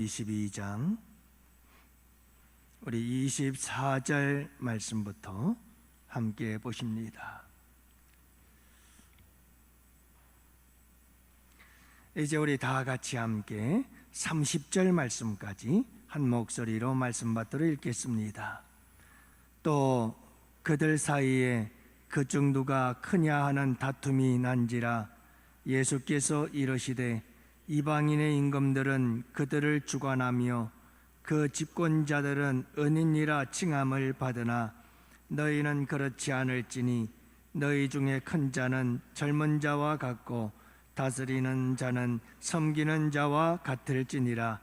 22장 우리 24절 말씀부터 함께 보십니다. 이제 우리 다 같이 함께 30절 말씀까지 한 목소리로 말씀 받들어 읽겠습니다. 또 그들 사이에 그중 누가 크냐 하는 다툼이 난지라 예수께서 이르시되 이방인의 임금들은 그들을 주관하며 그 집권자들은 은인이라 칭함을 받으나 너희는 그렇지 않을지니 너희 중에 큰 자는 젊은 자와 같고 다스리는 자는 섬기는 자와 같을지니라.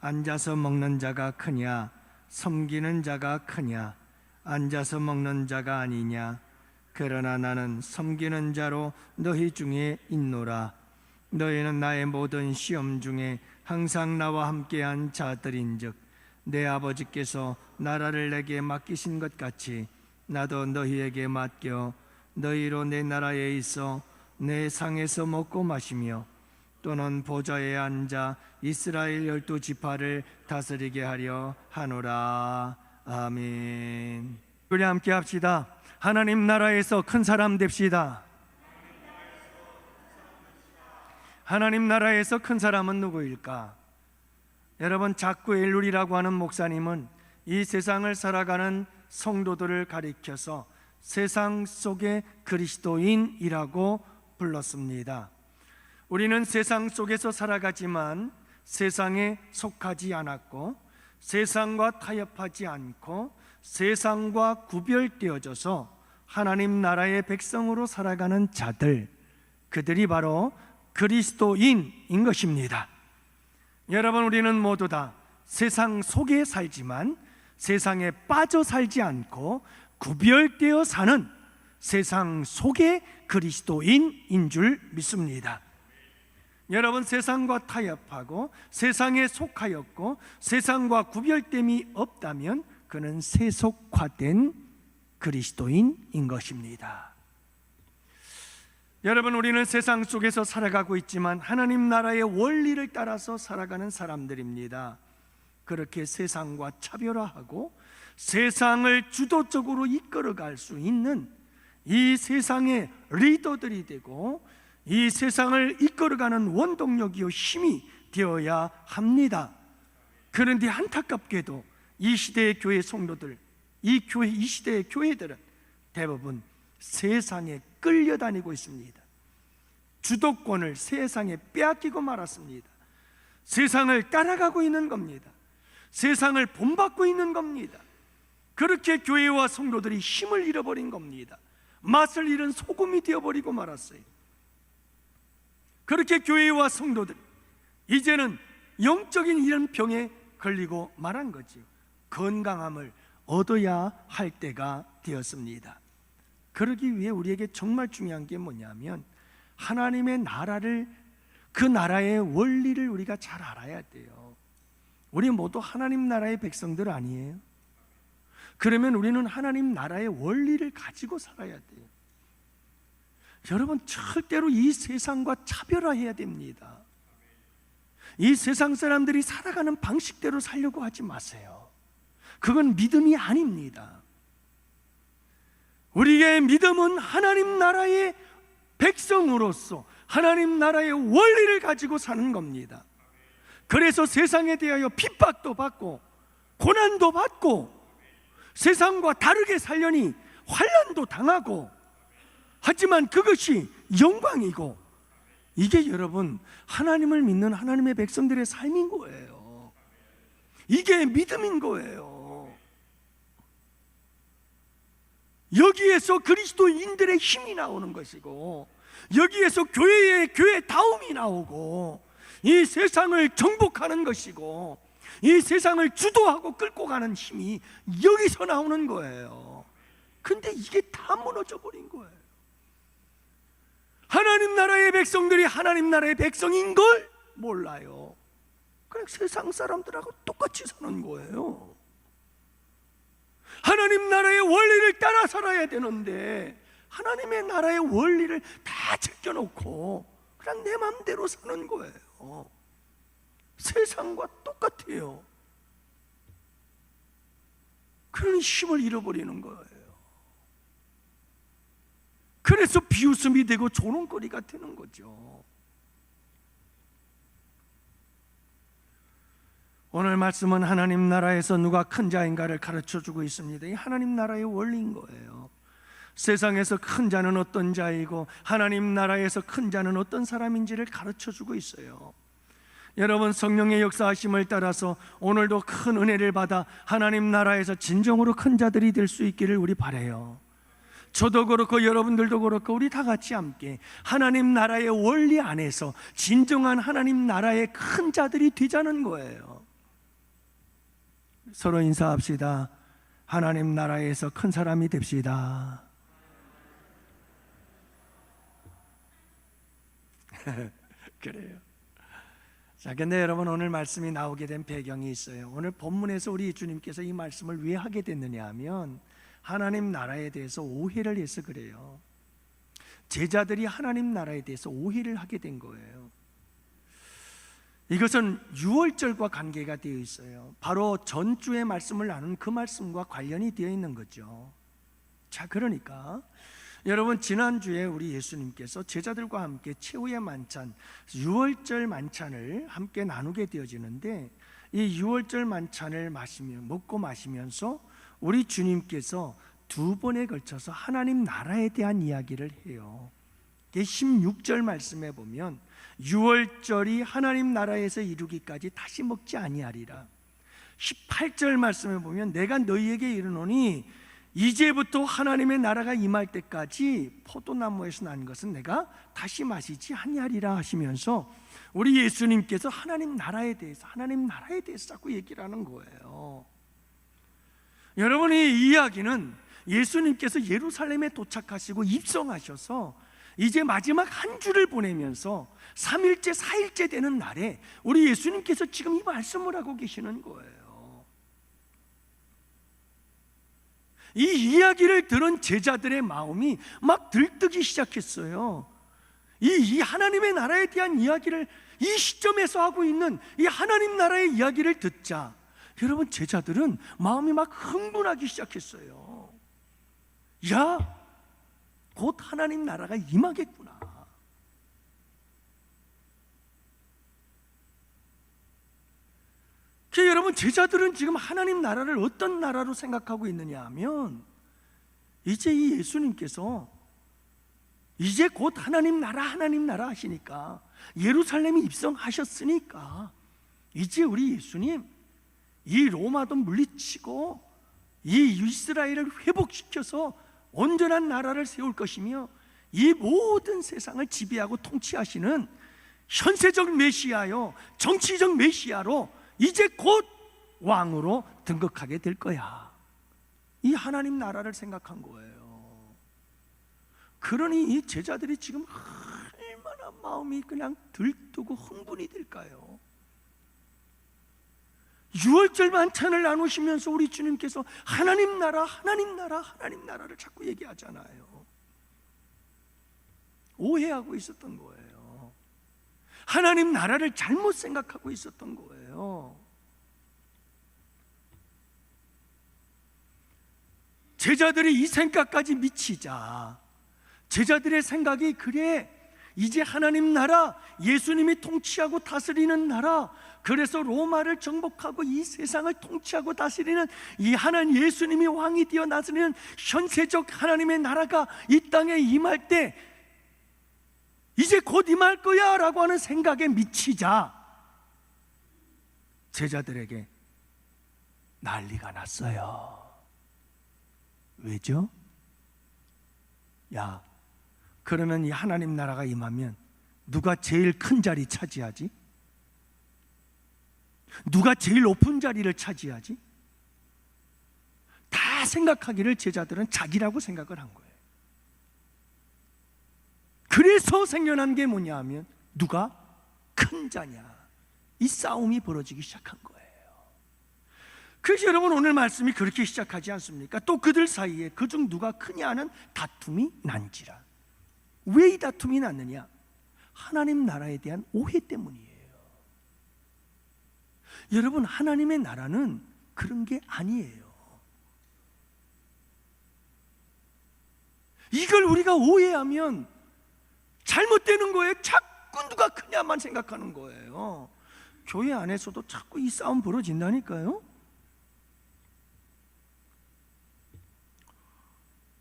앉아서 먹는 자가 크냐 섬기는 자가 크냐 앉아서 먹는 자가 아니냐. 그러나 나는 섬기는 자로 너희 중에 있노라. 너희는 나의 모든 시험 중에 항상 나와 함께한 자들인즉 내 아버지께서 나라를 내게 맡기신 것 같이 나도 너희에게 맡겨 너희로 내 나라에 있어 내 상에서 먹고 마시며 또는 보좌에 앉아 이스라엘 12지파를 다스리게 하려 하노라. 아멘. 우리 함께 합시다. 하나님 나라에서 큰 사람 됩시다. 하나님 나라에서 큰 사람은 누구일까? 여러분, 자꾸 엘룰이라고 하는 목사님은 이 세상을 살아가는 성도들을 가리켜서 세상 속의 그리스도인이라고 불렀습니다. 우리는 세상 속에서 살아가지만 세상에 속하지 않았고 세상과 타협하지 않고 세상과 구별되어져서 하나님 나라의 백성으로 살아가는 자들, 그들이 바로 그리스도인인 것입니다. 여러분, 우리는 모두 다 세상 속에 살지만 세상에 빠져 살지 않고 구별되어 사는 세상 속의 그리스도인인 줄 믿습니다. 여러분, 세상과 타협하고 세상에 속하였고 세상과 구별됨이 없다면 그는 세속화된 그리스도인인 것입니다. 여러분, 우리는 세상 속에서 살아가고 있지만 하나님 나라의 원리를 따라서 살아가는 사람들입니다. 그렇게 세상과 차별화하고 세상을 주도적으로 이끌어갈 수 있는 이 세상의 리더들이 되고 이 세상을 이끌어가는 원동력이요 힘이 되어야 합니다. 그런데 안타깝게도 이 시대의 교회 성도들, 이 시대의 교회들은 대부분 세상에 끌려다니고 있습니다. 주도권을 세상에 빼앗기고 말았습니다. 세상을 따라가고 있는 겁니다. 세상을 본받고 있는 겁니다. 그렇게 교회와 성도들이 힘을 잃어버린 겁니다. 맛을 잃은 소금이 되어버리고 말았어요. 그렇게 교회와 성도들 이제는 영적인 이런 병에 걸리고 말한 거지요. 건강함을 얻어야 할 때가 되었습니다. 그러기 위해 우리에게 정말 중요한 게 뭐냐면 하나님의 나라를, 그 나라의 원리를 우리가 잘 알아야 돼요. 우리 모두 하나님 나라의 백성들 아니에요? 그러면 우리는 하나님 나라의 원리를 가지고 살아야 돼요. 여러분, 절대로 이 세상과 차별화해야 됩니다. 이 세상 사람들이 살아가는 방식대로 살려고 하지 마세요. 그건 믿음이 아닙니다. 우리의 믿음은 하나님 나라의 백성으로서 하나님 나라의 원리를 가지고 사는 겁니다. 그래서 세상에 대하여 핍박도 받고 고난도 받고 세상과 다르게 살려니 환난도 당하고, 하지만 그것이 영광이고, 이게 여러분 하나님을 믿는 하나님의 백성들의 삶인 거예요. 이게 믿음인 거예요. 여기에서 그리스도인들의 힘이 나오는 것이고, 여기에서 교회다움이 나오고, 이 세상을 정복하는 것이고, 이 세상을 주도하고 끌고 가는 힘이 여기서 나오는 거예요. 근데 이게 다 무너져 버린 거예요. 하나님 나라의 백성들이 하나님 나라의 백성인 걸 몰라요. 그냥 세상 사람들하고 똑같이 사는 거예요. 하나님 나라의 원리를 따라 살아야 되는데 하나님의 나라의 원리를 다 제껴놓고 그냥 내 맘대로 사는 거예요. 세상과 똑같아요. 그런 힘을 잃어버리는 거예요. 그래서 비웃음이 되고 조롱거리가 되는 거죠. 오늘 말씀은 하나님 나라에서 누가 큰 자인가를 가르쳐주고 있습니다. 이 하나님 나라의 원리인 거예요. 세상에서 큰 자는 어떤 자이고 하나님 나라에서 큰 자는 어떤 사람인지를 가르쳐주고 있어요. 여러분, 성령의 역사하심을 따라서 오늘도 큰 은혜를 받아 하나님 나라에서 진정으로 큰 자들이 될 수 있기를 우리 바라요. 저도 그렇고 여러분들도 그렇고 우리 다 같이 함께 하나님 나라의 원리 안에서 진정한 하나님 나라의 큰 자들이 되자는 거예요. 서로 인사합시다. 하나님 나라에서 큰 사람이 됩시다. 그래요. 자, 근데 여러분, 오늘 말씀이 나오게 된 배경이 있어요. 오늘 본문에서 우리 주님께서 이 말씀을 왜 하게 됐느냐 하면 하나님 나라에 대해서 오해를 해서 그래요. 제자들이 하나님 나라에 대해서 오해를 하게 된 거예요. 이것은 유월절과 관계가 되어 있어요. 바로 전주에 말씀을 나눈 그 말씀과 관련이 되어 있는 거죠. 자, 그러니까 여러분, 지난주에 우리 예수님께서 제자들과 함께 최후의 만찬, 유월절 만찬을 함께 나누게 되어지는데, 이 유월절 만찬을 먹고 마시면서 우리 주님께서 두 번에 걸쳐서 하나님 나라에 대한 이야기를 해요. 16절 말씀에 보면 유월절이 하나님 나라에서 이루기까지 다시 먹지 아니하리라. 18절 말씀에 보면 내가 너희에게 이르노니 이제부터 하나님의 나라가 임할 때까지 포도나무에서 난 것은 내가 다시 마시지 아니하리라 하시면서 우리 예수님께서 하나님 나라에 대해서 자꾸 얘기를 하는 거예요. 여러분, 이 이야기는 예수님께서 예루살렘에 도착하시고 입성하셔서 이제 마지막 한 주를 보내면서 3일째 4일째 되는 날에 우리 예수님께서 지금 이 말씀을 하고 계시는 거예요. 이 이야기를 들은 제자들의 마음이 막 들뜨기 시작했어요. 이 하나님의 나라에 대한 이야기를 이 시점에서 하고 있는 이 하나님 나라의 이야기를 듣자 여러분, 제자들은 마음이 막 흥분하기 시작했어요. 야, 곧 하나님 나라가 임하겠구나. 여러분, 제자들은 지금 하나님 나라를 어떤 나라로 생각하고 있느냐 하면 이제 이 예수님께서 이제 곧 하나님 나라 하시니까 예루살렘에 입성하셨으니까 이제 우리 예수님 이 로마도 물리치고 이 이스라엘을 회복시켜서 온전한 나라를 세울 것이며 이 모든 세상을 지배하고 통치하시는 현세적 메시아요, 정치적 메시아로 이제 곧 왕으로 등극하게 될 거야. 이 하나님 나라를 생각한 거예요. 그러니 이 제자들이 지금 얼마나 마음이 그냥 들뜨고 흥분이 될까요? 유월절 만찬을 나누시면서 우리 주님께서 하나님 나라를 자꾸 얘기하잖아요. 오해하고 있었던 거예요. 하나님 나라를 잘못 생각하고 있었던 거예요. 제자들이 이 생각까지 미치자 제자들의 생각이 그래, 이제 하나님 나라, 예수님이 통치하고 다스리는 나라, 그래서 로마를 정복하고 이 세상을 통치하고 다스리는 이 하나님 예수님이 왕이 되어 다스리는 현세적 하나님의 나라가 이 땅에 임할 때 이제 곧 임할 거야 라고 하는 생각에 미치자 제자들에게 난리가 났어요. 왜죠? 야, 그러면 이 하나님 나라가 임하면 누가 제일 큰 자리 차지하지? 누가 제일 높은 자리를 차지하지? 다 생각하기를 제자들은 자기라고 생각을 한 거예요. 그래서 생겨난 게 뭐냐 하면 누가 큰 자냐, 이 싸움이 벌어지기 시작한 거예요. 그래서 여러분, 오늘 말씀이 그렇게 시작하지 않습니까? 또 그들 사이에 그중 누가 크냐는 다툼이 난지라. 왜 이 다툼이 났느냐? 하나님 나라에 대한 오해 때문이에요. 여러분, 하나님의 나라는 그런 게 아니에요. 이걸 우리가 오해하면 잘못되는 거예요. 자꾸 누가 크냐만 생각하는 거예요. 교회 안에서도 자꾸 이 싸움 벌어진다니까요.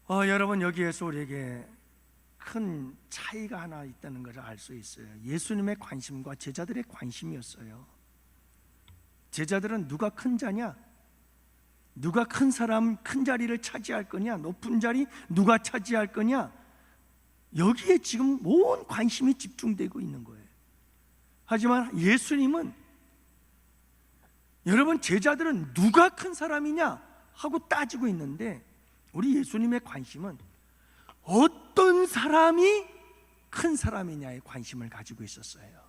여러분, 여기에서 우리에게 큰 차이가 하나 있다는 것을 알 수 있어요. 예수님의 관심과 제자들의 관심이었어요. 제자들은 누가 큰 자냐, 누가 큰 사람, 큰 자리를 차지할 거냐, 높은 자리 누가 차지할 거냐, 여기에 지금 온 관심이 집중되고 있는 거예요. 하지만 예수님은, 여러분, 제자들은 누가 큰 사람이냐 하고 따지고 있는데, 우리 예수님의 관심은 어떤 사람이 큰 사람이냐에 관심을 가지고 있었어요.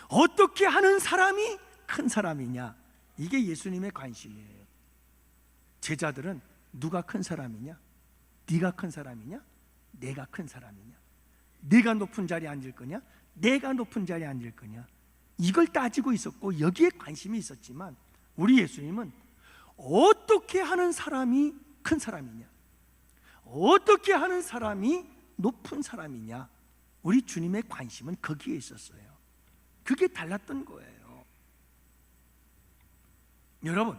어떻게 하는 사람이 큰 사람이냐, 이게 예수님의 관심이에요. 제자들은 누가 큰 사람이냐, 네가 큰 사람이냐, 내가 큰 사람이냐, 네가 높은 자리에 앉을 거냐, 내가 높은 자리에 앉을 거냐, 이걸 따지고 있었고 여기에 관심이 있었지만, 우리 예수님은 어떻게 하는 사람이 큰 사람이냐, 어떻게 하는 사람이 높은 사람이냐, 우리 주님의 관심은 거기에 있었어요. 그게 달랐던 거예요. 여러분,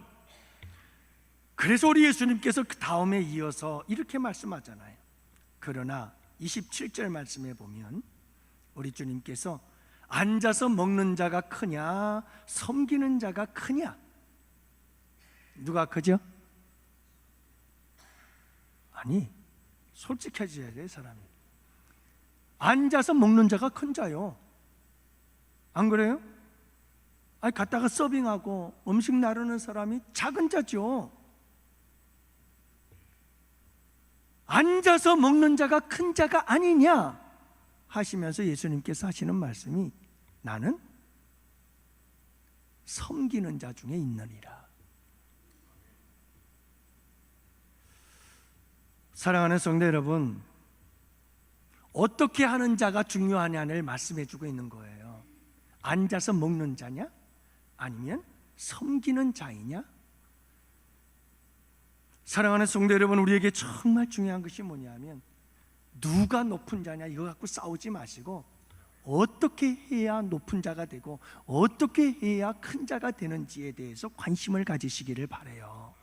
그래서 우리 예수님께서 그 다음에 이어서 이렇게 말씀하잖아요. 그러나 27절 말씀에 보면 우리 주님께서 앉아서 먹는 자가 크냐, 섬기는 자가 크냐, 누가 크죠? 아니, 솔직해져야 돼, 사람이. 앉아서 먹는 자가 큰 자요. 안 그래요? 아니, 갔다가 서빙하고 음식 나르는 사람이 작은 자죠. 앉아서 먹는 자가 큰 자가 아니냐 하시면서 예수님께서 하시는 말씀이, 나는 섬기는 자 중에 있느니라. 사랑하는 성도 여러분, 어떻게 하는 자가 중요하냐를 말씀해 주고 있는 거예요. 앉아서 먹는 자냐, 아니면 섬기는 자이냐? 사랑하는 성도 여러분, 우리에게 정말 중요한 것이 뭐냐면, 누가 높은 자냐 이거 갖고 싸우지 마시고, 어떻게 해야 높은 자가 되고 어떻게 해야 큰 자가 되는지에 대해서 관심을 가지시기를 바라요.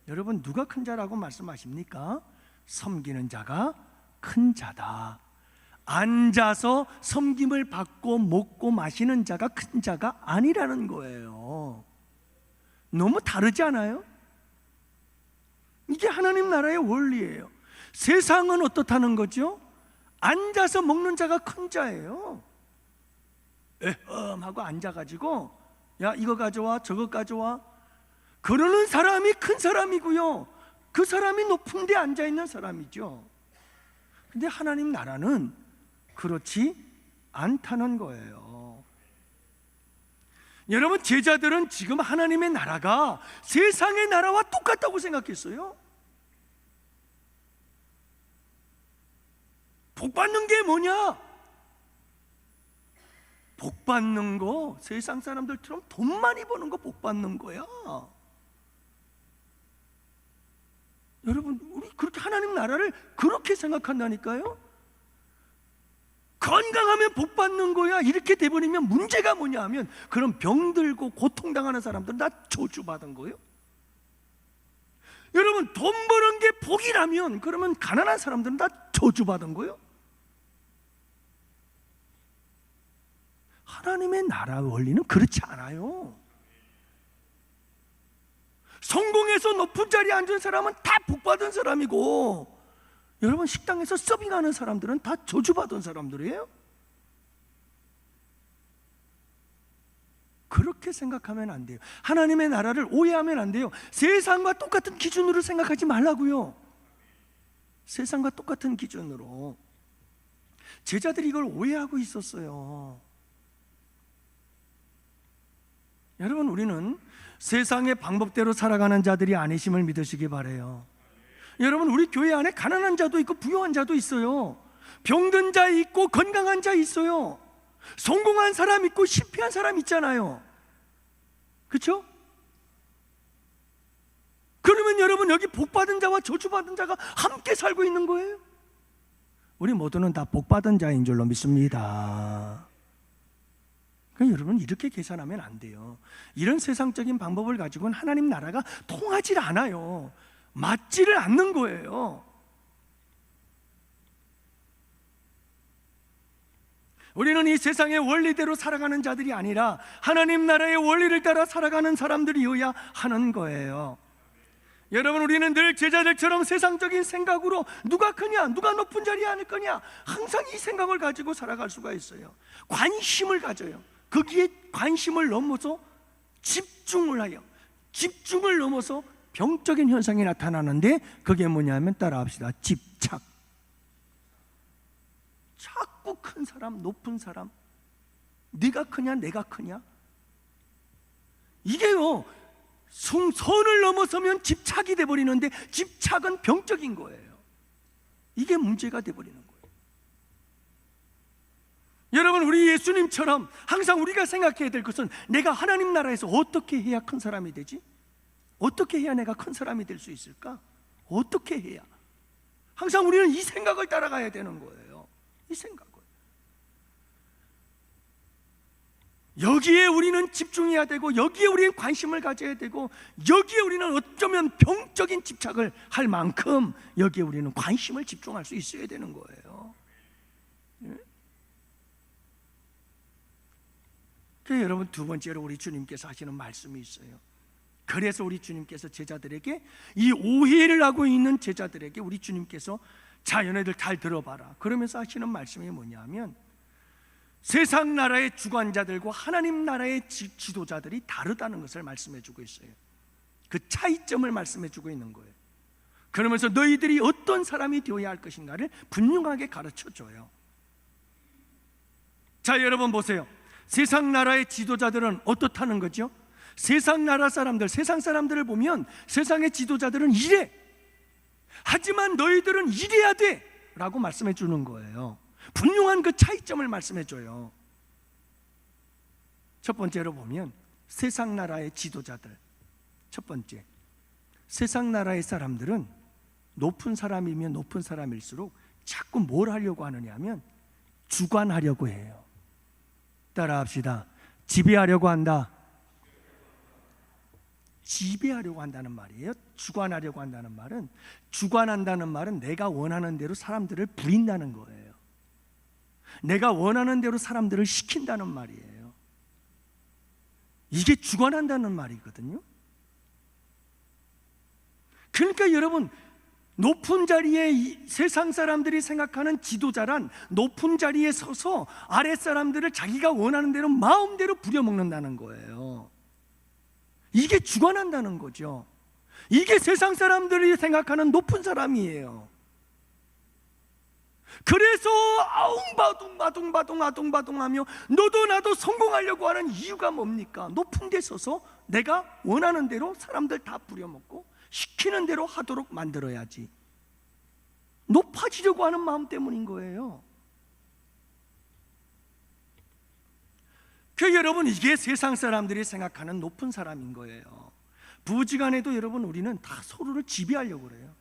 여러분, 누가 큰 자라고 말씀하십니까? 섬기는 자가 큰 자다. 앉아서 섬김을 받고 먹고 마시는 자가 큰 자가 아니라는 거예요. 너무 다르지 않아요? 이게 하나님 나라의 원리예요. 세상은 어떻다는 거죠? 앉아서 먹는 자가 큰 자예요. 하고 앉아가지고, 야, 이거 가져와, 저거 가져와, 그러는 사람이 큰 사람이고요, 그 사람이 높은 데 앉아있는 사람이죠. 근데 하나님 나라는 그렇지 않다는 거예요. 여러분, 제자들은 지금 하나님의 나라가 세상의 나라와 똑같다고 생각했어요. 복 받는 게 뭐냐? 복 받는 거, 세상 사람들처럼 돈 많이 버는 거 복 받는 거야. 여러분, 우리 그렇게 하나님 나라를 그렇게 생각한다니까요. 건강하면 복 받는 거야 이렇게 돼버리면 문제가 뭐냐 하면, 그럼 병들고 고통당하는 사람들은 다 저주받은 거예요. 여러분, 돈 버는 게 복이라면 그러면 가난한 사람들은 다 저주받은 거예요. 하나님의 나라 원리는 그렇지 않아요. 성공해서 높은 자리에 앉은 사람은 다 복받은 사람이고, 여러분, 식당에서 서빙하는 사람들은 다 저주받은 사람들이에요. 그렇게 생각하면 안 돼요. 하나님의 나라를 오해하면 안 돼요. 세상과 똑같은 기준으로 생각하지 말라고요. 세상과 똑같은 기준으로. 제자들이 이걸 오해하고 있었어요. 여러분, 우리는 세상의 방법대로 살아가는 자들이 아니심을 믿으시기 바라요. 여러분, 우리 교회 안에 가난한 자도 있고 부유한 자도 있어요. 병든 자 있고 건강한 자 있어요. 성공한 사람 있고 실패한 사람 있잖아요. 그렇죠? 그러면 여러분, 여기 복받은 자와 저주받은 자가 함께 살고 있는 거예요. 우리 모두는 다 복받은 자인 줄로 믿습니다. 그러니까 여러분, 이렇게 계산하면 안 돼요. 이런 세상적인 방법을 가지고는 하나님 나라가 통하질 않아요. 맞지를 않는 거예요. 우리는 이 세상의 원리대로 살아가는 자들이 아니라 하나님 나라의 원리를 따라 살아가는 사람들이어야 하는 거예요. 여러분, 우리는 늘 제자들처럼 세상적인 생각으로 누가 크냐, 누가 높은 자리에 앉을 거냐, 항상 이 생각을 가지고 살아갈 수가 있어요. 관심을 가져요. 거기에 관심을 넘어서 집중을 하여, 집중을 넘어서 병적인 현상이 나타나는데, 그게 뭐냐면 따라합시다. 집착. 자꾸 큰 사람, 높은 사람, 네가 크냐 내가 크냐, 이게요, 선을 넘어서면 집착이 돼버리는데, 집착은 병적인 거예요. 이게 문제가 돼버리는 거예요. 여러분, 우리 예수님처럼 항상 우리가 생각해야 될 것은, 내가 하나님 나라에서 어떻게 해야 큰 사람이 되지? 어떻게 해야 내가 큰 사람이 될 수 있을까? 어떻게 해야? 항상 우리는 이 생각을 따라가야 되는 거예요. 이 생각을. 여기에 우리는 집중해야 되고, 여기에 우리는 관심을 가져야 되고, 여기에 우리는 어쩌면 병적인 집착을 할 만큼 여기에 우리는 관심을 집중할 수 있어야 되는 거예요. 예? 그래서 여러분, 두 번째로 우리 주님께서 하시는 말씀이 있어요. 그래서 우리 주님께서 제자들에게, 이 오해를 하고 있는 제자들에게 우리 주님께서, 자, 얘네들 잘 들어봐라, 그러면서 하시는 말씀이 뭐냐면, 세상 나라의 주관자들과 하나님 나라의 지도자들이 다르다는 것을 말씀해 주고 있어요. 그 차이점을 말씀해 주고 있는 거예요. 그러면서 너희들이 어떤 사람이 되어야 할 것인가를 분명하게 가르쳐 줘요. 자, 여러분 보세요. 세상 나라의 지도자들은 어떻다는 거죠? 세상 나라 사람들, 세상 사람들을 보면 세상의 지도자들은 이래, 하지만 너희들은 이래야 돼 라고 말씀해 주는 거예요. 분명한 그 차이점을 말씀해 줘요. 첫 번째로 보면, 세상 나라의 지도자들, 첫 번째, 세상 나라의 사람들은 높은 사람이면 높은 사람일수록 자꾸 뭘 하려고 하느냐 하면 주관하려고 해요. 따라합시다. 지배하려고 한다. 지배하려고 한다는 말이에요. 주관하려고 한다는 말은, 주관한다는 말은 내가 원하는 대로 사람들을 부린다는 거예요. 내가 원하는 대로 사람들을 시킨다는 말이에요. 이게 주관한다는 말이거든요. 그러니까 여러분, 높은 자리에 세상 사람들이 생각하는 지도자란, 높은 자리에 서서 아랫 사람들을 자기가 원하는 대로 마음대로 부려먹는다는 거예요. 이게 주관한다는 거죠. 이게 세상 사람들이 생각하는 높은 사람이에요. 그래서 아웅바둥바둥 하며 너도 나도 성공하려고 하는 이유가 뭡니까? 높은 데 서서 내가 원하는 대로 사람들 다 부려먹고 시키는 대로 하도록 만들어야지, 높아지려고 하는 마음 때문인 거예요. 그 여러분, 이게 세상 사람들이 생각하는 높은 사람인 거예요. 부부지간에도 여러분, 우리는 다 서로를 지배하려고 그래요.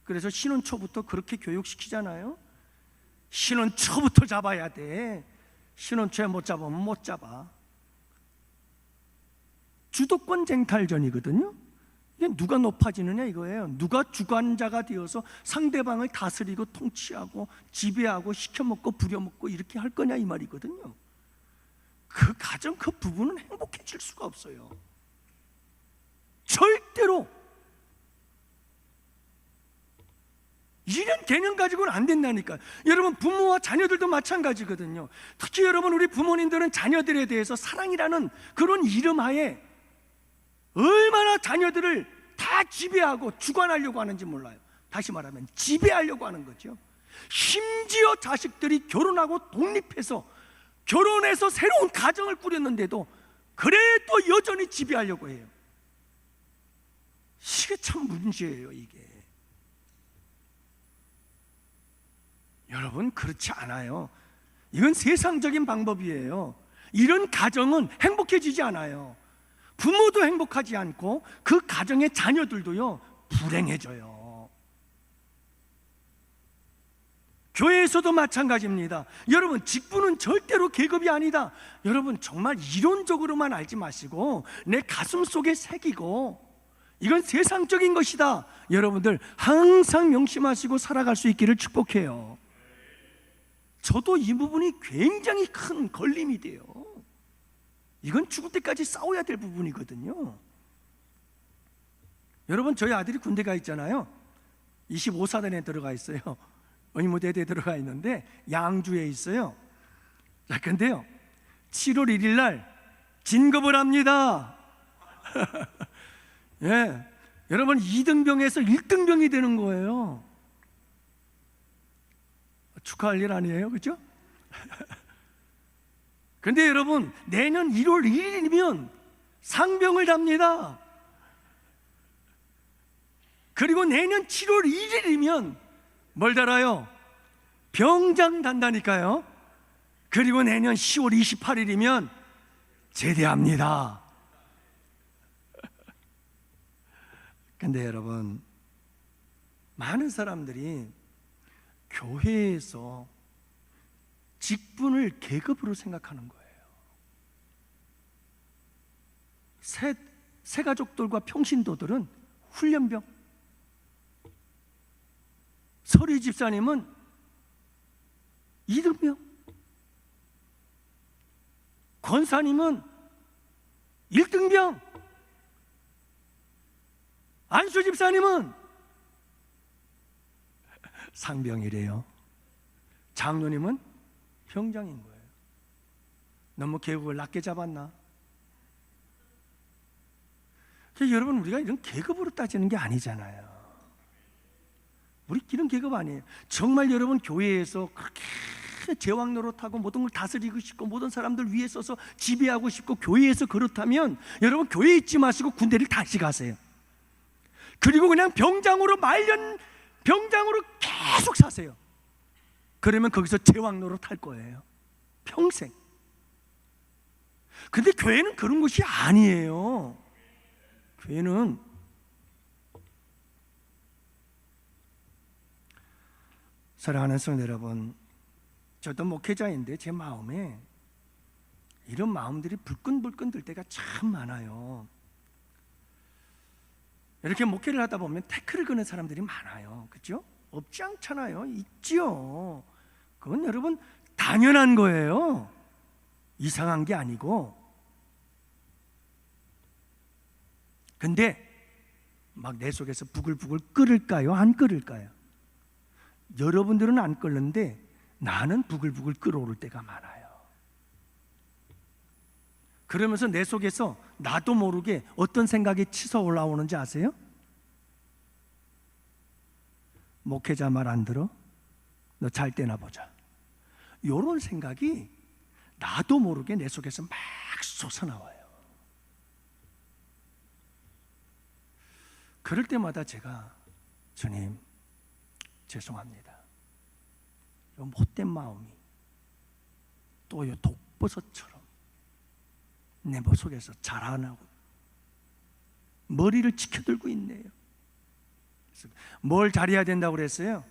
그래서 신혼초부터 그렇게 교육시키잖아요. 신혼초부터 잡아야 돼. 신혼초에 못 잡으면 못 잡아. 주도권 쟁탈전이거든요. 이게 누가 높아지느냐 이거예요. 누가 주관자가 되어서 상대방을 다스리고 통치하고 지배하고 시켜먹고 부려먹고 이렇게 할 거냐 이 말이거든요. 그 가정, 그 부부는 행복해질 수가 없어요. 절대로. 이런 개념 가지고는 안 된다니까. 여러분, 부모와 자녀들도 마찬가지거든요. 특히 여러분, 우리 부모님들은 자녀들에 대해서 사랑이라는 그런 이름 하에 얼마나 자녀들을 다 지배하고 주관하려고 하는지 몰라요. 다시 말하면 지배하려고 하는 거죠. 심지어 자식들이 결혼하고 독립해서 결혼해서 새로운 가정을 꾸렸는데도 그래도 여전히 지배하려고 해요. 이게 참 문제예요. 이게 여러분, 그렇지 않아요. 이건 세상적인 방법이에요. 이런 가정은 행복해지지 않아요. 부모도 행복하지 않고 그 가정의 자녀들도요, 불행해져요. 교회에서도 마찬가지입니다. 여러분, 직분은 절대로 계급이 아니다. 여러분, 정말 이론적으로만 알지 마시고 내 가슴 속에 새기고 이건 세상적인 것이다, 여러분들 항상 명심하시고 살아갈 수 있기를 축복해요. 저도 이 부분이 굉장히 큰 걸림이 돼요. 이건 죽을 때까지 싸워야 될 부분이거든요. 여러분, 저희 아들이 군대 가 있잖아요. 25사단에 들어가 있어요. 의무대대에 들어가 있는데 양주에 있어요. 자, 근데요, 7월 1일 날 진급을 합니다. 예, 여러분, 2등병에서 1등병이 되는 거예요. 축하할 일 아니에요, 그렇죠? 근데 여러분, 내년 1월 1일이면 상병을 답니다. 그리고 내년 7월 1일이면 뭘 달아요? 병장 단다니까요. 그리고 내년 10월 28일이면 제대합니다. 근데 여러분, 많은 사람들이 교회에서 직분을 계급으로 생각하는 거예요. 새 가족들과 평신도들은 훈련병, 서리 집사님은 2등병, 권사님은 1등병, 안수 집사님은 상병이래요. 장로님은 병장인 거예요. 너무 계급을 낮게 잡았나? 여러분, 우리가 이런 계급으로 따지는 게 아니잖아요. 우리 이런 계급 아니에요. 정말 여러분, 교회에서 그렇게 제왕 노릇하고 모든 걸 다스리고 싶고 모든 사람들 위에 서서 지배하고 싶고 교회에서 그렇다면 여러분, 교회에 있지 마시고 군대를 다시 가세요. 그리고 그냥 병장으로 말년 병장으로 계속 사세요. 그러면 거기서 제왕 노릇 할 거예요, 평생. 근데 교회는 그런 것이 아니에요. 교회는 사랑하는 성도 여러분, 저도 목회자인데 제 마음에 이런 마음들이 불끈불끈 들 때가 참 많아요. 이렇게 목회를 하다 보면 태클을 거는 사람들이 많아요. 그렇죠? 없지 않잖아요. 있지요. 그건 여러분 당연한 거예요. 이상한 게 아니고. 근데 막 내 속에서 부글부글 끓을까요? 안 끓을까요? 여러분들은 안 끓는데 나는 부글부글 끓어오를 때가 많아요. 그러면서 내 속에서 나도 모르게 어떤 생각이 치솟아 올라오는지 아세요? 목회자 말 안 들어? 너 잘 때나 보자. 이런 생각이 나도 모르게 내 속에서 막 솟아나와요. 그럴 때마다 제가, 주님 죄송합니다. 이 못된 마음이 또 이 독버섯처럼 내 목 속에서 자라나고 머리를 치켜들고 있네요. 뭘 잘해야 된다고 그랬어요?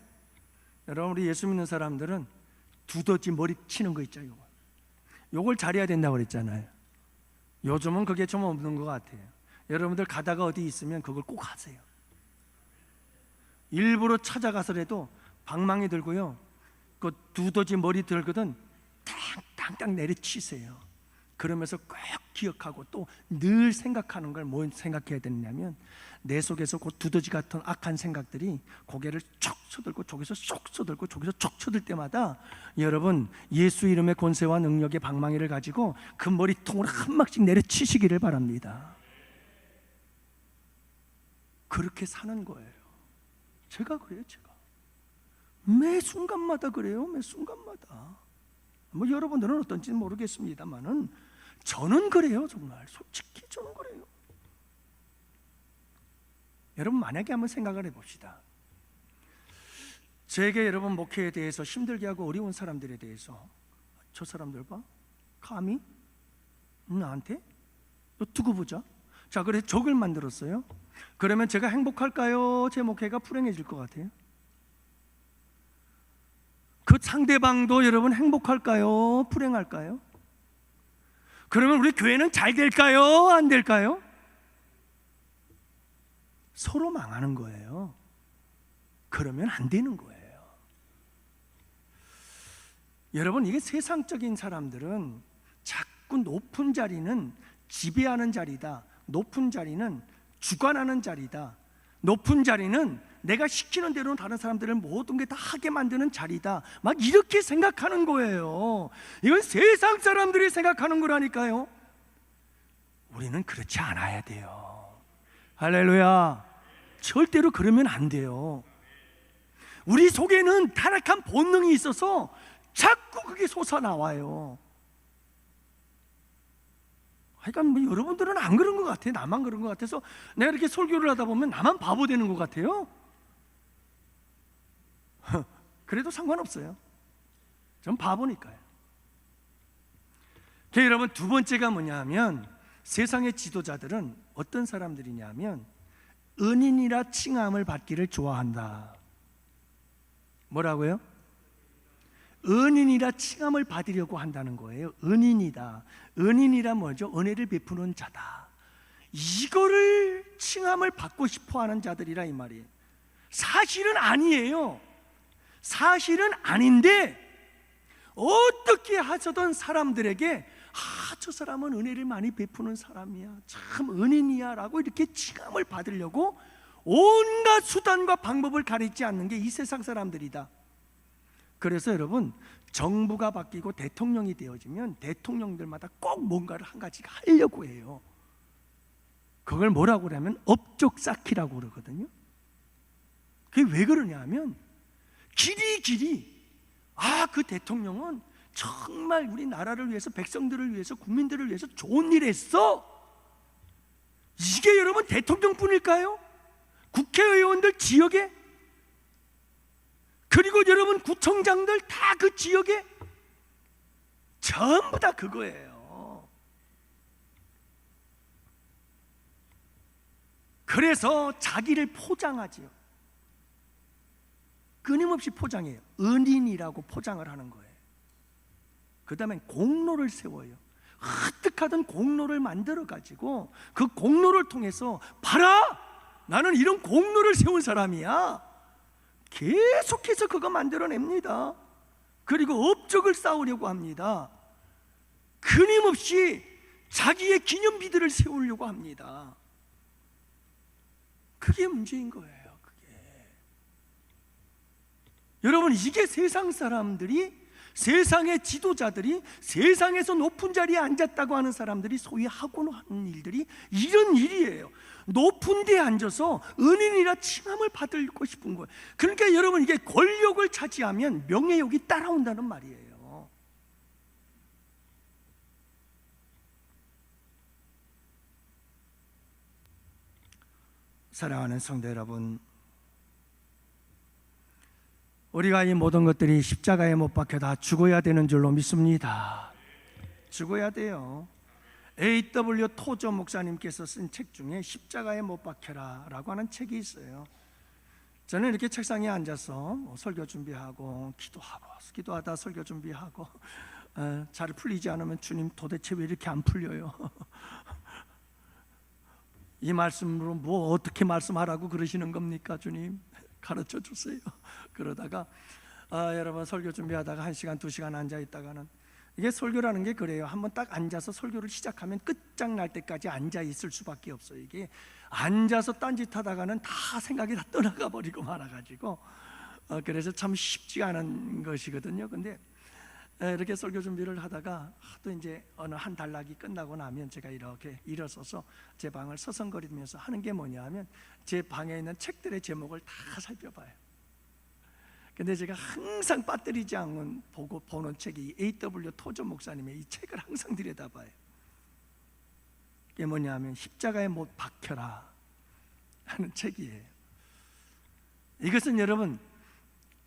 여러분, 우리 예수 믿는 사람들은 두더지 머리 치는 거 있죠. 요걸 잘해야 된다고 그랬잖아요. 요즘은 그게 좀 없는 것 같아요. 여러분들 가다가 어디 있으면 그걸 꼭 하세요. 일부러 찾아가서라도 방망이 들고요, 그 두더지 머리 들거든 땅땅땅 내려치세요. 그러면서 꼭 기억하고 또 늘 생각하는 걸 뭘 생각해야 되느냐면, 내 속에서 그 두더지 같은 악한 생각들이 고개를 쭉 쳐들고 저기서 쏙 쳐들고 저기서 쭉 쳐들 때마다 여러분, 예수 이름의 권세와 능력의 방망이를 가지고 그 머리통으로 한 막씩 내려치시기를 바랍니다. 그렇게 사는 거예요. 제가 그래요. 제가 매 순간마다 그래요. 매 순간마다. 뭐 여러분들은 어떤지는 모르겠습니다만은 저는 그래요. 정말 솔직히 저는 그래요. 여러분, 만약에 한번 생각을 해봅시다. 제게 여러분 목회에 대해서 힘들게 하고 어려운 사람들에 대해서 저 사람들 봐, 감히 나한테 두고 보자. 자, 그래서 적을 만들었어요. 그러면 제가 행복할까요? 제 목회가 불행해질 것 같아요? 그 상대방도 여러분 행복할까요? 불행할까요? 그러면 우리 교회는 잘 될까요? 안 될까요? 서로 망하는 거예요. 그러면 안 되는 거예요. 여러분, 이게 세상적인 사람들은 자꾸 높은 자리는 지배하는 자리다, 높은 자리는 주관하는 자리다, 높은 자리는 내가 시키는 대로 다른 사람들을 모든 게 다 하게 만드는 자리다, 막 이렇게 생각하는 거예요. 이건 세상 사람들이 생각하는 거라니까요. 우리는 그렇지 않아야 돼요. 할렐루야. 절대로 그러면 안 돼요. 우리 속에는 타락한 본능이 있어서 자꾸 그게 솟아나와요. 그러니까 뭐 여러분들은 안 그런 것 같아요. 나만 그런 것 같아서 내가 이렇게 설교를 하다 보면 나만 바보 되는 것 같아요. 그래도 상관없어요. 전 바보니까요. 여러분, 두 번째가 뭐냐면, 세상의 지도자들은 어떤 사람들이냐면 은인이라 칭함을 받기를 좋아한다. 뭐라고요? 은인이라 칭함을 받으려고 한다는 거예요. 은인이다. 은인이라 뭐죠? 은혜를 베푸는 자다. 이거를 칭함을 받고 싶어하는 자들이라 이 말이에요. 사실은 아니에요. 사실은 아닌데 어떻게 하서든 사람들에게 저 사람은 은혜를 많이 베푸는 사람이야, 참 은인이야 라고 이렇게 칭함을 받으려고 온갖 수단과 방법을 가리지 않는 게 이 세상 사람들이다. 그래서 여러분, 정부가 바뀌고 대통령이 되어지면 대통령들마다 꼭 뭔가를 한 가지 하려고 해요. 그걸 뭐라고 그러면 업적 쌓기라고 그러거든요. 그게 왜 그러냐 하면 길이 그 대통령은 정말 우리나라를 위해서, 백성들을 위해서, 국민들을 위해서 좋은 일 했어. 이게 여러분 대통령뿐일까요? 국회의원들 지역에, 그리고 여러분 구청장들 다 그 지역에 전부 다 그거예요. 그래서 자기를 포장하지요. 끊임없이 포장해요. 은인이라고 포장을 하는 거예요. 그 다음에 공로를 세워요. 어떻게든 공로를 만들어 가지고 그 공로를 통해서 봐라, 나는 이런 공로를 세운 사람이야. 계속해서 그거 만들어냅니다. 그리고 업적을 쌓으려고 합니다. 끊임없이 자기의 기념비들을 세우려고 합니다. 그게 문제인 거예요. 여러분, 이게 세상 사람들이, 세상의 지도자들이, 세상에서 높은 자리에 앉았다고 하는 사람들이 소위 하고 하는 일들이 이런 일이에요. 높은 데에 앉아서 은인이라 칭함을 받고 싶은 거예요. 그러니까 여러분, 이게 권력을 차지하면 명예욕이 따라온다는 말이에요. 사랑하는 성도 여러분, 우리가 이 모든 것들이 십자가에 못 박혀 다 죽어야 되는 줄로 믿습니다. 죽어야 돼요. A.W. 토저 목사님께서 쓴 책 중에 십자가에 못 박혀라 라고 하는 책이 있어요. 저는 이렇게 책상에 앉아서 설교 준비하고 기도하다 설교 준비하고 잘 풀리지 않으면 주님 도대체 왜 이렇게 안 풀려요? 이 말씀으로 뭐 어떻게 말씀하라고 그러시는 겁니까 주님? 가르쳐 주세요. 그러다가 여러분, 설교 준비하다가 1시간 2시간 앉아있다가는, 이게 설교라는 게 그래요. 한번 딱 앉아서 설교를 시작하면 끝장날 때까지 앉아있을 수밖에 없어요. 이게 앉아서 딴짓하다가는 다 생각이 다 떠나가 버리고 말아가지고 그래서 참 쉽지 않은 것이거든요. 근데 이렇게 설교 준비를 하다가 또 이제 어느 한 단락이 끝나고 나면 제가 이렇게 일어서서 제 방을 서성거리면서 하는 게 뭐냐 하면, 제 방에 있는 책들의 제목을 다 살펴봐요. 근데 제가 항상 빠뜨리지 않는 보는 책이 A.W. 토저 목사님의 이 책을 항상 들여다봐요. 이게 뭐냐 하면 십자가에 못 박혀라 하는 책이에요. 이것은 여러분,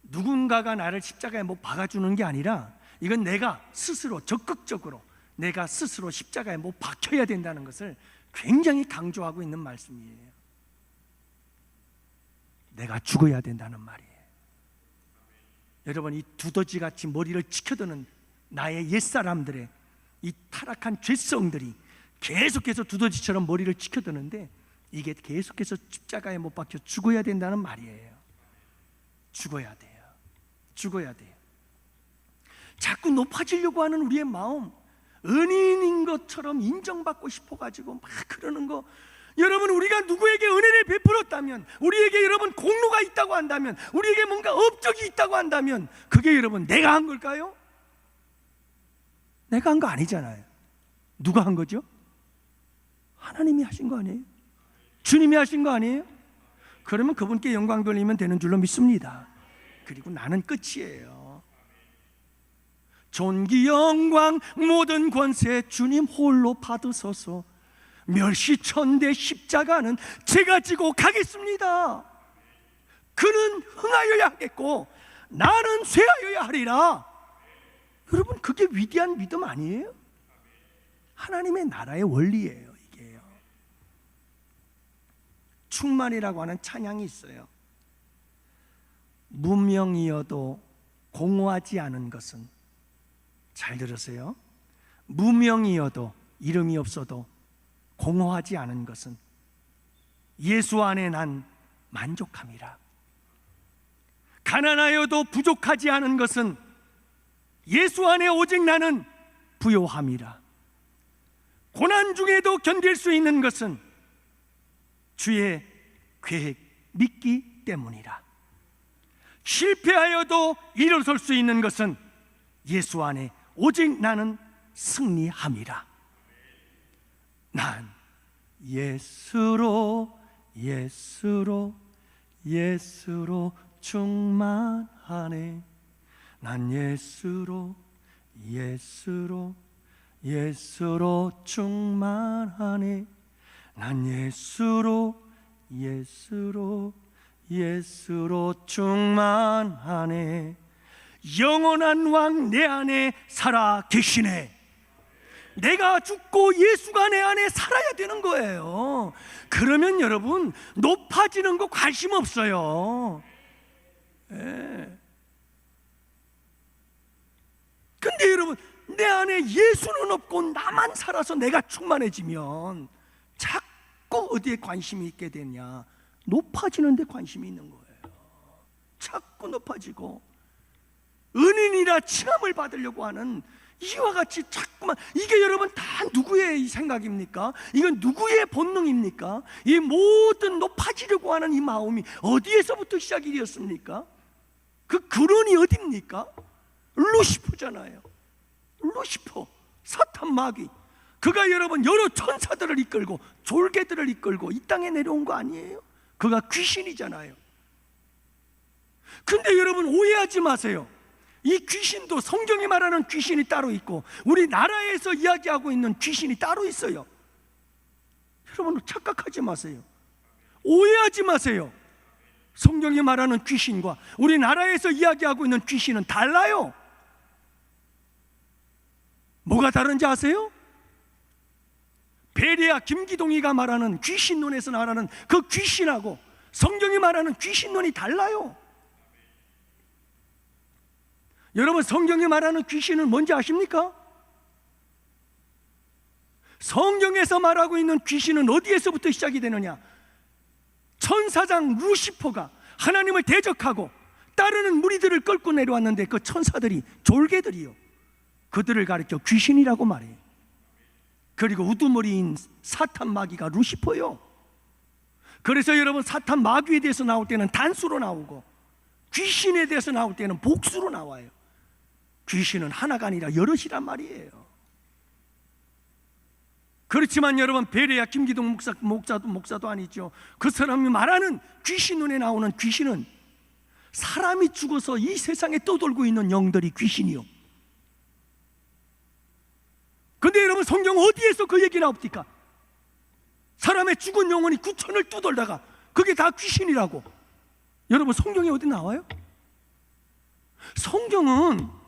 누군가가 나를 십자가에 못 박아주는 게 아니라 이건 내가 스스로 적극적으로 내가 스스로 십자가에 못 박혀야 된다는 것을 굉장히 강조하고 있는 말씀이에요. 내가 죽어야 된다는 말이에요. 여러분, 이 두더지같이 머리를 치켜드는 나의 옛사람들의 이 타락한 죄성들이 계속해서 두더지처럼 머리를 치켜드는데, 이게 계속해서 십자가에 못 박혀 죽어야 된다는 말이에요. 죽어야 돼요. 죽어야 돼요. 자꾸 높아지려고 하는 우리의 마음, 은인인 것처럼 인정받고 싶어가지고 막 그러는 거, 여러분, 우리가 누구에게 은혜를 베풀었다면, 우리에게 여러분 공로가 있다고 한다면, 우리에게 뭔가 업적이 있다고 한다면, 그게 여러분 내가 한 걸까요? 내가 한 거 아니잖아요. 누가 한 거죠? 하나님이 하신 거 아니에요? 주님이 하신 거 아니에요? 그러면 그분께 영광 돌리면 되는 줄로 믿습니다. 그리고 나는 끝이에요. 존귀 영광 모든 권세 주님 홀로 받으소서. 멸시천대 십자가는 제가 지고 가겠습니다. 그는 흥하여야 하겠고 나는 쇠하여야 하리라. 여러분, 그게 위대한 믿음 아니에요? 하나님의 나라의 원리예요. 이게요. 충만이라고 하는 찬양이 있어요. 무명이어도 공허하지 않은 것은, 잘 들으세요, 무명이어도 이름이 없어도 공허하지 않은 것은 예수 안에 난 만족함이라. 가난하여도 부족하지 않은 것은 예수 안에 오직 나는 부요함이라. 고난 중에도 견딜 수 있는 것은 주의 계획 믿기 때문이라. 실패하여도 일어설 수 있는 것은 예수 안에 오직 나는 승리함이라. 난 예수로 충만하네. 난 예수로 충만하네. 난 예수로 충만하네. 영원한 왕 내 안에 살아 계시네. 내가 죽고 예수가 내 안에 살아야 되는 거예요. 그러면 여러분, 높아지는 거 관심 없어요. 예. 근데 여러분, 내 안에 예수는 없고 나만 살아서 내가 충만해지면 자꾸 어디에 관심이 있게 되냐? 높아지는 데 관심이 있는 거예요. 자꾸 높아지고 은인이라 칭함을 받으려고 하는 이와 같이 자꾸만, 이게 여러분 다 누구의 생각입니까? 이건 누구의 본능입니까? 이 모든 높아지려고 하는 이 마음이 어디에서부터 시작이 되었습니까? 그 근원이 어디입니까? 루시퍼잖아요. 루시퍼, 사탄 마귀. 그가 여러분 여러 천사들을 이끌고 졸개들을 이끌고 이 땅에 내려온 거 아니에요? 그가 귀신이잖아요. 근데 여러분 오해하지 마세요. 이 귀신도 성경이 말하는 귀신이 따로 있고 우리 나라에서 이야기하고 있는 귀신이 따로 있어요. 여러분 착각하지 마세요. 오해하지 마세요. 성경이 말하는 귀신과 우리 나라에서 이야기하고 있는 귀신은 달라요. 뭐가 다른지 아세요? 베레아 김기동이가 말하는 귀신론에서 말하는 그 귀신하고 성경이 말하는 귀신론이 달라요. 여러분 성경이 말하는 귀신은 뭔지 아십니까? 성경에서 말하고 있는 귀신은 어디에서부터 시작이 되느냐? 천사장 루시퍼가 하나님을 대적하고 따르는 무리들을 끌고 내려왔는데 그 천사들이 졸개들이요, 그들을 가리켜 귀신이라고 말해요. 그리고 우두머리인 사탄 마귀가 루시퍼요. 그래서 여러분 사탄 마귀에 대해서 나올 때는 단수로 나오고 귀신에 대해서 나올 때는 복수로 나와요. 귀신은 하나가 아니라 여럿이란 말이에요. 그렇지만 여러분 베레아 김기동 목사도 아니죠. 그 사람이 말하는 귀신 눈에 나오는 귀신은 사람이 죽어서 이 세상에 떠돌고 있는 영들이 귀신이요. 근데 여러분 성경 어디에서 그 얘기 나옵니까? 사람의 죽은 영혼이 구천을 떠돌다가 그게 다 귀신이라고. 여러분 성경에 어디 나와요? 성경은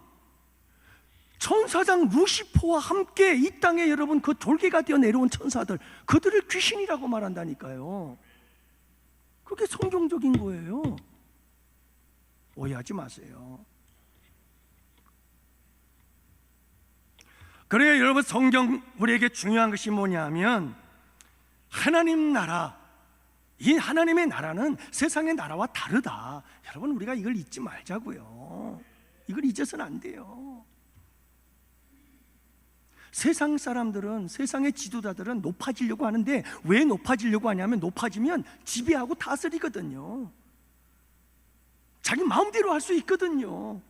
천사장 루시퍼와 함께 이 땅에 여러분 그 졸개가 되어 내려온 천사들, 그들을 귀신이라고 말한다니까요. 그게 성경적인 거예요. 오해하지 마세요. 그래요, 여러분, 성경 우리에게 중요한 것이 뭐냐면 하나님 나라, 이 하나님의 나라는 세상의 나라와 다르다. 여러분, 우리가 이걸 잊지 말자고요. 이걸 잊어서는 안 돼요. 세상 사람들은, 세상의 지도자들은 높아지려고 하는데 왜 높아지려고 하냐면 높아지면 지배하고 다스리거든요. 자기 마음대로 할 수 있거든요.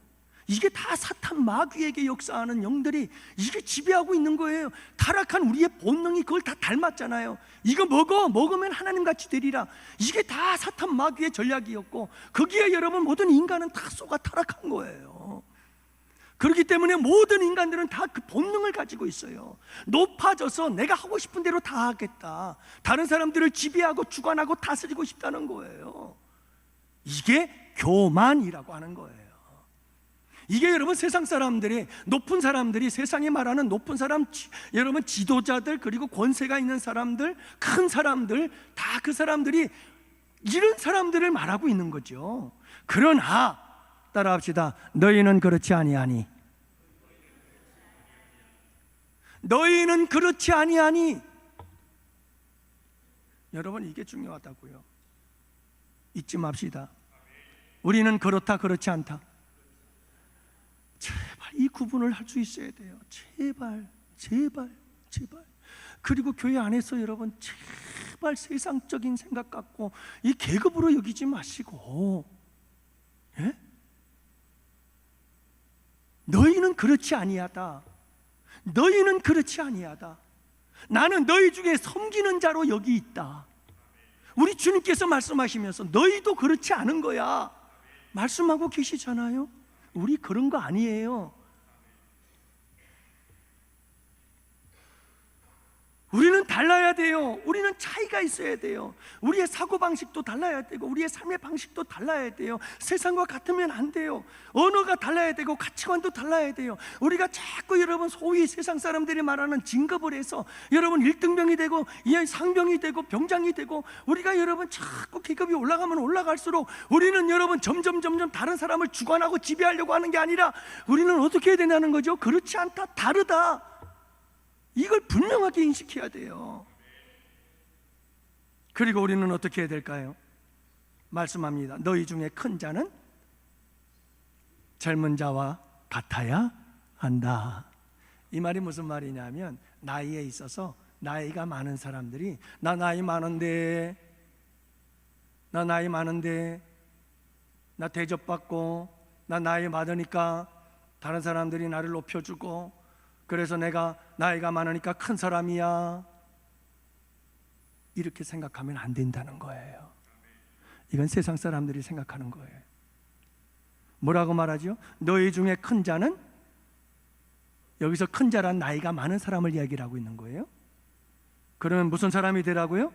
이게 다 사탄 마귀에게 역사하는 영들이 이게 지배하고 있는 거예요. 타락한 우리의 본능이 그걸 다 닮았잖아요. 이거 먹으면 하나님같이 되리라. 이게 다 사탄 마귀의 전략이었고, 거기에 여러분 모든 인간은 다 속아 타락한 거예요. 그렇기 때문에 모든 인간들은 다 그 본능을 가지고 있어요. 높아져서 내가 하고 싶은 대로 다 하겠다. 다른 사람들을 지배하고 주관하고 다스리고 싶다는 거예요. 이게 교만이라고 하는 거예요. 이게 여러분 세상 사람들이, 높은 사람들이, 세상에 말하는 높은 사람, 여러분 지도자들, 그리고 권세가 있는 사람들, 큰 사람들, 다 그 사람들이 이런 사람들을 말하고 있는 거죠. 그러나 따라합시다. 너희는 그렇지 아니하니. 너희는 그렇지 아니하니. 여러분, 이게 중요하다고요. 잊지 맙시다. 우리는 그렇다, 그렇지 않다. 제발 이 구분을 할 수 있어야 돼요. 제발. 그리고 교회 안에서 여러분 제발 세상적인 생각 갖고 이 계급으로 여기지 마시고, 예? 너희는 그렇지 아니하다. 너희는 그렇지 아니하다. 나는 너희 중에 섬기는 자로 여기 있다. 우리 주님께서 말씀하시면서 너희도 그렇지 않은 거야 말씀하고 계시잖아요. 우리 그런 거 아니에요. 우리는 달라야 돼요. 우리는 차이가 있어야 돼요. 우리의 사고방식도 달라야 되고 우리의 삶의 방식도 달라야 돼요. 세상과 같으면 안 돼요. 언어가 달라야 되고 가치관도 달라야 돼요. 우리가 자꾸 여러분 소위 세상 사람들이 말하는 진급을 해서 여러분 1등병이 되고 상병이 되고 병장이 되고, 우리가 여러분 자꾸 계급이 올라가면 올라갈수록 우리는 여러분 점점 다른 사람을 주관하고 지배하려고 하는 게 아니라 우리는 어떻게 해야 되냐는 거죠. 그렇지 않다, 다르다. 이걸 분명하게 인식해야 돼요. 그리고 우리는 어떻게 해야 될까요? 말씀합니다. 너희 중에 큰 자는 젊은 자와 같아야 한다. 이 말이 무슨 말이냐면 나이에 있어서 나이가 많은 사람들이 나 나이 많은데 나 대접받고 나 나이 많으니까 다른 사람들이 나를 높여주고 그래서 내가 나이가 많으니까 큰 사람이야, 이렇게 생각하면 안 된다는 거예요. 이건 세상 사람들이 생각하는 거예요. 뭐라고 말하죠? 너희 중에 큰 자는, 여기서 큰 자란 나이가 많은 사람을 이야기를 하고 있는 거예요. 그러면 무슨 사람이 되라고요?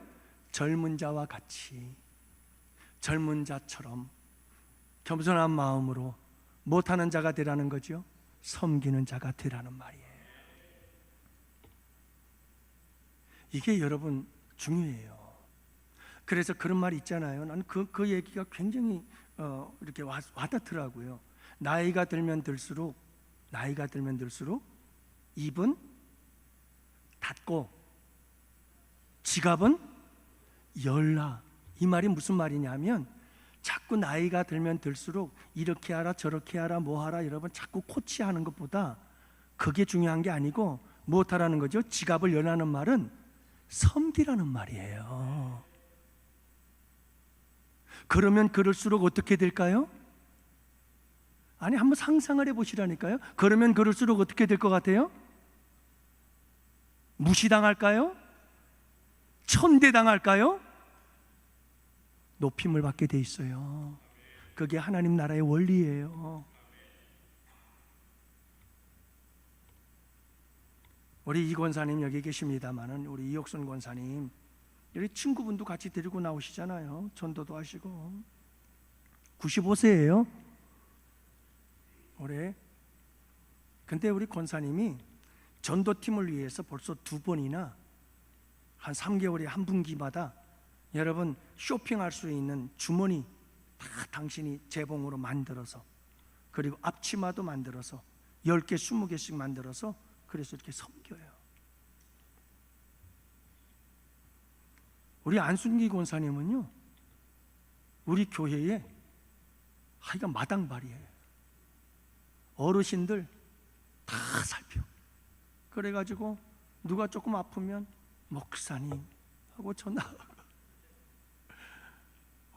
젊은 자와 같이, 젊은 자처럼 겸손한 마음으로 못하는 자가 되라는 거죠. 섬기는 자가 되라는 말이에요. 이게 여러분 중요해요. 그래서 그런 말이 있잖아요. 나는 그 얘기가 굉장히 이렇게 와닿더라고요. 나이가 들면 들수록 입은 닫고 지갑은 열라. 이 말이 무슨 말이냐면 자꾸 나이가 들면 들수록 이렇게 하라 저렇게 하라 뭐 하라 여러분 자꾸 코치하는 것보다 그게 중요한 게 아니고 무엇하라는 거죠? 지갑을 열라는 말은 섬기라는 말이에요. 그러면 그럴수록 어떻게 될까요? 아니 한번 상상을 해보시라니까요. 그러면 그럴수록 어떻게 될 것 같아요? 무시당할까요? 천대당할까요? 높임을 받게 돼 있어요. 그게 하나님 나라의 원리예요. 우리 이 권사님 여기 계십니다마는 우리 이옥순 권사님 여기 친구분도 같이 데리고 나오시잖아요. 전도도 하시고 95세예요 올해. 근데 우리 권사님이 전도팀을 위해서 벌써 2번이나 한 3개월에 한 분기마다 여러분 쇼핑할 수 있는 주머니 다 당신이 재봉으로 만들어서, 그리고 앞치마도 만들어서 10개 20개씩 만들어서 그래서 이렇게 섬겨요. 우리 안순기 권사님은요, 우리 교회에 하여간 마당발이에요. 어르신들 다 살펴. 그래가지고 누가 조금 아프면 목사님 하고 전화하고,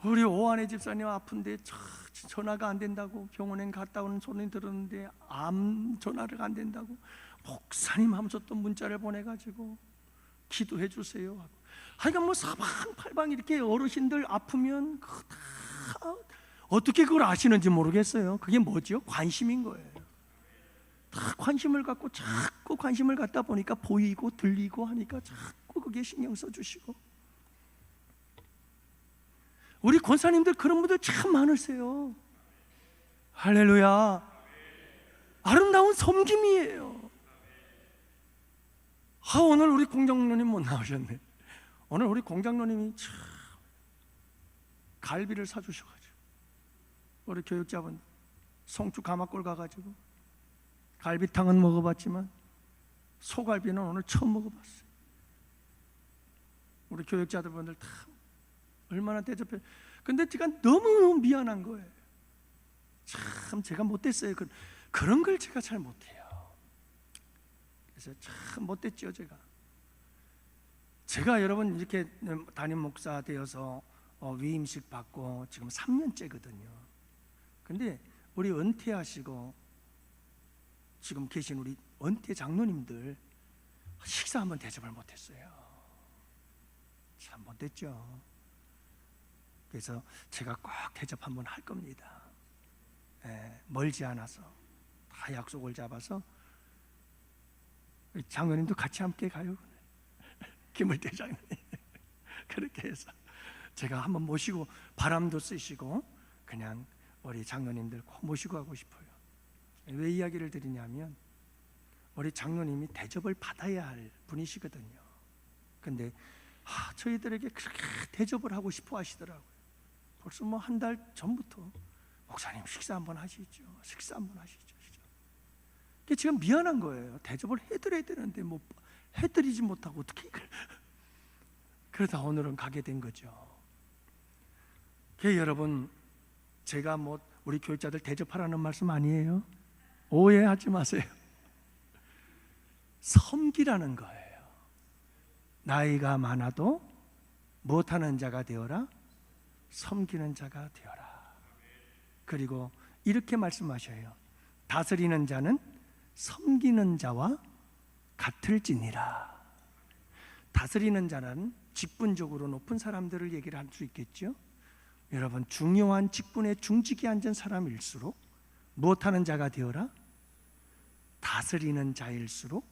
우리 오한의 집사님 아픈데 전화가 안 된다고 병원에 갔다 오는 소리 들었는데 암 전화를 안 된다고 목사님 하면서 또 문자를 보내가지고 기도해 주세요 하고, 하여간 뭐 사방팔방 이렇게 어르신들 아프면 다 어떻게 그걸 아시는지 모르겠어요. 그게 뭐죠? 관심인 거예요. 다 관심을 갖고 자꾸 관심을 갖다 보니까 보이고 들리고 하니까 자꾸 그게 신경 써주시고, 우리 권사님들 그런 분들 참 많으세요. 할렐루야. 아름다운 섬김이에요. 오늘 우리 공장로님 못 나오셨네. 오늘 우리 공장로님이 참 갈비를 사주셔가지고, 우리 교육자분 송주 가마골 가가지고 갈비탕은 먹어봤지만 소갈비는 오늘 처음 먹어봤어요. 우리 교육자들분들 다 얼마나 대접해. 근데 제가 너무 미안한 거예요. 참 제가 못됐어요. 그런 걸 제가 잘 못해요. 그래서 참 못됐죠. 제가 여러분 이렇게 담임 목사 되어서 위임식 받고 지금 3년째거든요. 근데 우리 은퇴하시고 지금 계신 우리 은퇴 장로님들 식사 한번 대접을 못했어요. 참 못됐죠. 그래서 제가 꼭 대접 한번 할 겁니다. 멀지 않아서 다 약속을 잡아서 장로님도 같이 함께 가요. 김을태 장로님 그렇게 해서 제가 한번 모시고 바람도 쓰시고 그냥 우리 장로님들 꼭 모시고 가고 싶어요. 왜 이야기를 드리냐면 우리 장로님이 대접을 받아야 할 분이시거든요. 근데 저희들에게 그렇게 대접을 하고 싶어 하시더라고요. 벌써 뭐 한 달 전부터 목사님 식사 한번 하시죠. 식사 한번 하시죠. 제가 미안한 거예요. 대접을 해드려야 되는데 뭐 해드리지 못하고 어떻게 이걸. 그러다 오늘은 가게 된 거죠. 여러분, 제가 뭐 우리 교육자들 대접하라는 말씀 아니에요. 오해하지 마세요. 섬기라는 거예요. 나이가 많아도 못하는 자가 되어라. 섬기는 자가 되어라. 그리고 이렇게 말씀하셔요. 다스리는 자는 섬기는 자와 같을지니라. 다스리는 자는 직분적으로 높은 사람들을 얘기를 할 수 있겠죠. 여러분, 중요한 직분에 중직에 앉은 사람일수록 무엇하는 자가 되어라? 다스리는 자일수록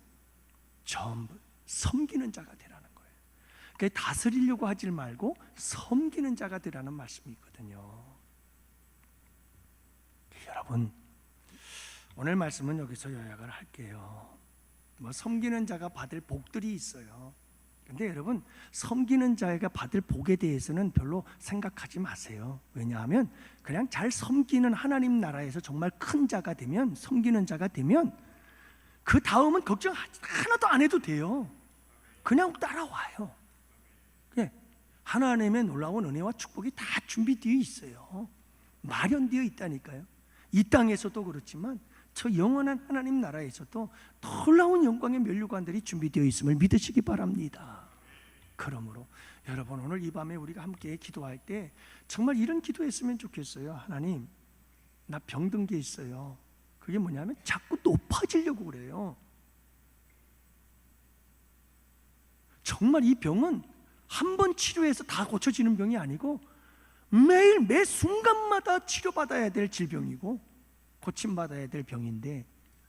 전부 섬기는 자가 되라는 거예요. 그러니까 다스리려고 하지 말고 섬기는 자가 되라는 말씀이 있거든요. 여러분, 오늘 말씀은 여기서 요약을 할게요. 뭐 섬기는 자가 받을 복들이 있어요. 근데 여러분, 섬기는 자가 받을 복에 대해서는 별로 생각하지 마세요. 왜냐하면 그냥 잘 섬기는 하나님 나라에서 정말 큰 자가 되면, 섬기는 자가 되면 그 다음은 걱정 하나도 안 해도 돼요. 그냥 따라와요. 하나님의 놀라운 은혜와 축복이 다 준비되어 있어요. 마련되어 있다니까요. 이 땅에서도 그렇지만 저 영원한 하나님 나라에서도 놀라운 영광의 면류관들이 준비되어 있음을 믿으시기 바랍니다. 그러므로 여러분, 오늘 이 밤에 우리가 함께 기도할 때 정말 이런 기도했으면 좋겠어요. 하나님, 나 병든 게 있어요. 그게 뭐냐면 자꾸 높아지려고 그래요. 정말 이 병은 한 번 치료해서 다 고쳐지는 병이 아니고 매일 매 순간마다 치료받아야 될 질병이고 고침받아야 될 병인데,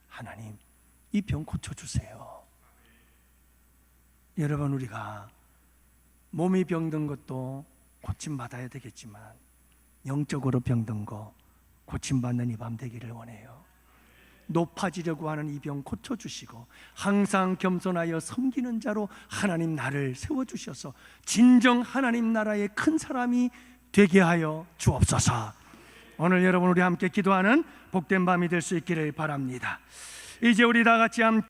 하나님, 이 병 고쳐주세요. 여러분, 우리가 몸이 병든 것도 고침받아야 되겠지만 영적으로 병든 거 고침받는 이 밤 되기를 원해요. 높아지려고 하는 이 병 고쳐주시고, 항상 겸손하여 섬기는 자로 하나님 나를 세워주셔서 진정 하나님 나라의 큰 사람이 되게 하여 주옵소서. 오늘 여러분 우리 함께 기도하는 복된 밤이 될 수 있기를 바랍니다. 이제 우리 다 같이 함께